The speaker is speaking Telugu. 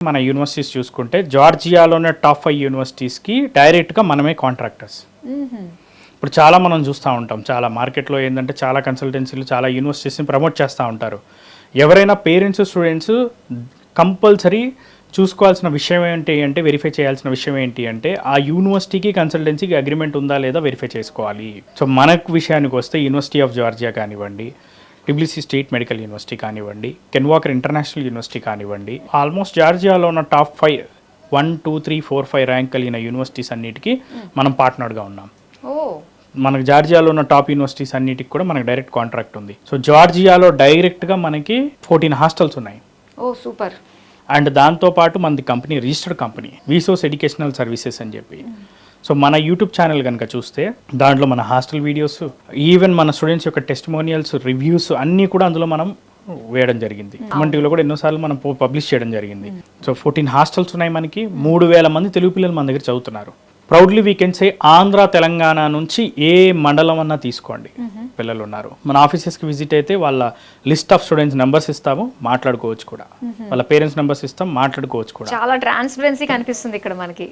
మన యూనివర్సిటీస్ చూసుకుంటే జార్జియాలోనే టాప్ 5 యూనివర్సిటీస్కి డైరెక్ట్గా మనమే కాంట్రాక్టర్స్. ఇప్పుడు చాలా మనం చూస్తూ ఉంటాం, చాలా మార్కెట్లో ఏంటంటే చాలా కన్సల్టెన్సీలు చాలా యూనివర్సిటీస్ని ప్రమోట్ చేస్తూ ఉంటారు. ఎవరైనా పేరెంట్స్ స్టూడెంట్స్ కంపల్సరీ చూసుకోవాల్సిన విషయం ఏంటి అంటే, వెరిఫై చేయాల్సిన విషయం ఏంటి అంటే, ఆ యూనివర్సిటీకి కన్సల్టెన్సీకి అగ్రిమెంట్ ఉందా లేదా వెరిఫై చేసుకోవాలి. సో మనకు విషయానికి వస్తే యూనివర్సిటీ ఆఫ్ జార్జియా కానివ్వండి, ట్రిబుల్సీ స్టేట్ మెడికల్ యూనివర్సిటీ కానివ్వండి, కెన్ వాకర్ ఇంటర్నేషనల్ యూనివర్సిటీ కానివ్వండి, ఆల్మోస్ట్ జార్జియాలో ఉన్న టాప్ 5 1 2 3 4 5 ర్యాంక్ కలిగిన యూనివర్సిటీస్ అన్నిటికీ మనం పార్ట్నర్గా ఉన్నాం. మనకు జార్జియాలో ఉన్న టాప్ యూనివర్సిటీస్ అన్నిటికి కూడా మనకు డైరెక్ట్ కాంట్రాక్ట్ ఉంది. సో జార్జియాలో డైరెక్ట్గా మనకి 14 హాస్టల్స్ ఉన్నాయి. ఓ సూపర్. అండ్ దాంతోపాటు మనది కంపెనీ రిజిస్టర్డ్ కంపెనీ వీసోస్ ఎడ్యుకేషనల్ సర్వీసెస్ అని చెప్పి. సో మన యూట్యూబ్ ఛానల్ కనుక చూస్తే దాంట్లో మన హాస్టల్ వీడియోస్, ఈవెన్ మన స్టూడెంట్స్ యొక్క టెస్టిమోనియల్స్, రివ్యూస్ అన్నీ కూడా అందులో మనం వేయడం జరిగింది. కమెంటీలో కూడా ఎన్నోసార్లు మనం పబ్లిష్ చేయడం జరిగింది. సో 14 హాస్టల్స్ ఉన్నాయి మనకి. 3,000 మంది తెలుగు పిల్లలు మన దగ్గర చదువుతున్నారు. Proudly we can say Andhra Telangana నుంచి ఏ మండలం అన్నా తీసుకోండి పిల్లలు ఉన్నారు. మన ఆఫీసెస్కి విజిట్ అయితే వాళ్ళ లిస్ట్ ఆఫ్ స్టూడెంట్స్ నెంబర్స్ ఇస్తాము, మాట్లాడుకోవచ్చు కూడా. వాళ్ళ పేరెంట్స్ నెంబర్స్ ఇస్తాం, మాట్లాడుకోవచ్చు కూడా. చాలా ట్రాన్స్పరెన్సీ కనిపిస్తుంది ఇక్కడ మనకి.